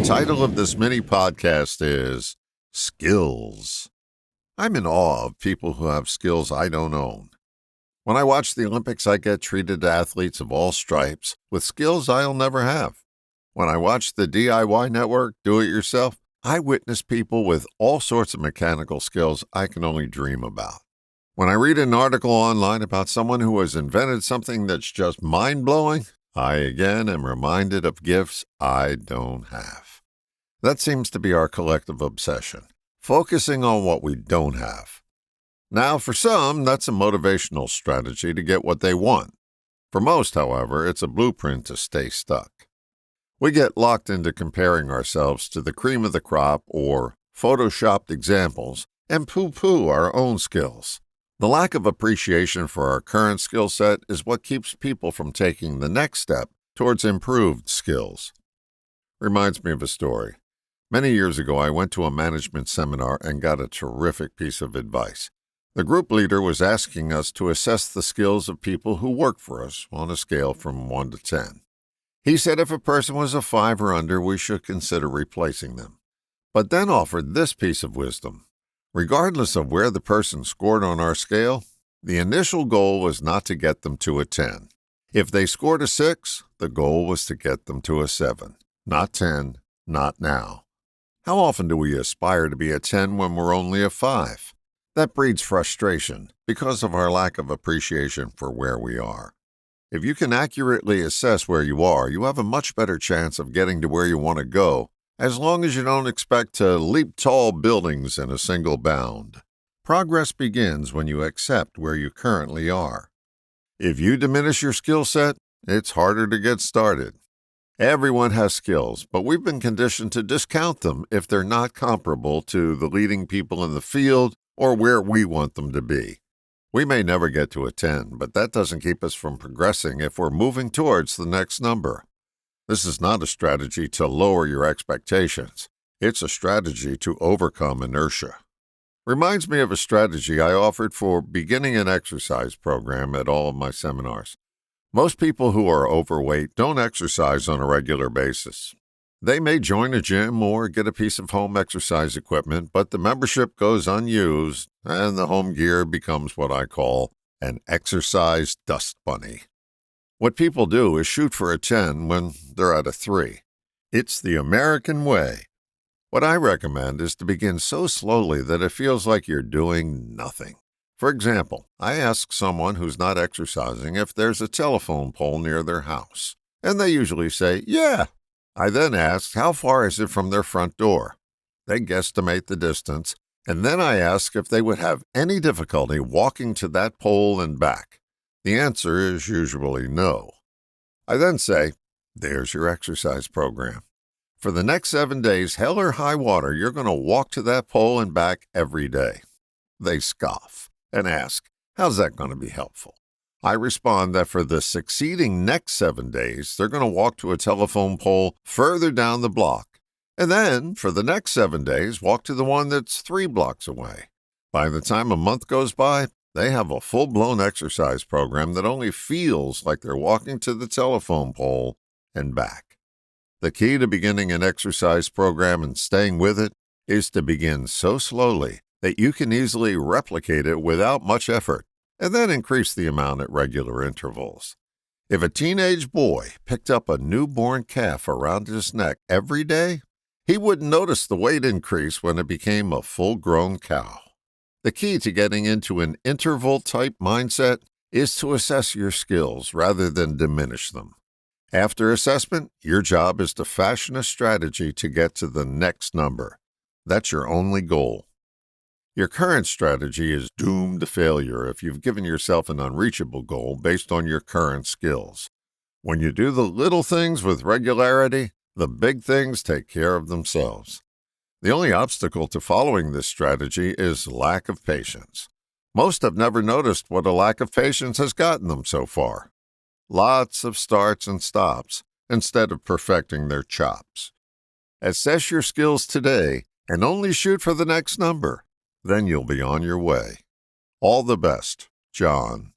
title of this mini podcast is Skills. I'm in awe of people who have skills I don't own. When I watch the Olympics, I get treated to athletes of all stripes with skills I'll never have. When I watch the DIY network, do it yourself, I witness people with all sorts of mechanical skills I can only dream about. When I read an article online about someone who has invented something that's just mind-blowing, I again am reminded of gifts I don't have. That seems to be our collective obsession, focusing on what we don't have. Now, for some, that's a motivational strategy to get what they want. For most, however, it's a blueprint to stay stuck. We get locked into comparing ourselves to the cream of the crop or photoshopped examples and poo-poo our own skills. The lack of appreciation for our current skill set is what keeps people from taking the next step towards improved skills. Reminds me of a story. Many years ago, I went to a management seminar and got a terrific piece of advice. The group leader was asking us to assess the skills of people who work for us on a scale from 1 to 10. He said if a person was a 5 or under, we should consider replacing them, but then offered this piece of wisdom. Regardless of where the person scored on our scale, the initial goal was not to get them to a 10. If they scored a 6, the goal was to get them to a 7. Not 10, not now. How often do we aspire to be a 10 when we're only a 5? That breeds frustration because of our lack of appreciation for where we are. If you can accurately assess where you are, you have a much better chance of getting to where you want to go, as long as you don't expect to leap tall buildings in a single bound. Progress begins when you accept where you currently are. If you diminish your skill set, it's harder to get started. Everyone has skills, but we've been conditioned to discount them if they're not comparable to the leading people in the field or where we want them to be. We may never get to a 10, but that doesn't keep us from progressing if we're moving towards the next number. This is not a strategy to lower your expectations. It's a strategy to overcome inertia. Reminds me of a strategy I offered for beginning an exercise program at all of my seminars. Most people who are overweight don't exercise on a regular basis. They may join a gym or get a piece of home exercise equipment, but the membership goes unused and the home gear becomes what I call an exercise dust bunny. What people do is shoot for a 10 when they're at a 3. It's the American way. What I recommend is to begin so slowly that it feels like you're doing nothing. For example, I ask someone who's not exercising if there's a telephone pole near their house, and they usually say, yeah. I then ask how far is it from their front door. They guesstimate the distance, and then I ask if they would have any difficulty walking to that pole and back. The answer is usually no. I then say, there's your exercise program. For the next 7 days, hell or high water, you're going to walk to that pole and back every day. They scoff and ask, how's that going to be helpful? I respond that for the succeeding next 7 days, they're going to walk to a telephone pole further down the block, and then for the next 7 days, walk to the one that's 3 blocks away. By the time a month goes by, they have a full-blown exercise program that only feels like they're walking to the telephone pole and back. The key to beginning an exercise program and staying with it is to begin so slowly that you can easily replicate it without much effort, and then increase the amount at regular intervals. If a teenage boy picked up a newborn calf around his neck every day, he wouldn't notice the weight increase when it became a full-grown cow. The key to getting into an interval-type mindset is to assess your skills rather than diminish them. After assessment, your job is to fashion a strategy to get to the next number. That's your only goal. Your current strategy is doomed to failure if you've given yourself an unreachable goal based on your current skills. When you do the little things with regularity, the big things take care of themselves. The only obstacle to following this strategy is lack of patience. Most have never noticed what a lack of patience has gotten them so far. Lots of starts and stops instead of perfecting their chops. Assess your skills today and only shoot for the next number. Then you'll be on your way. All the best, John.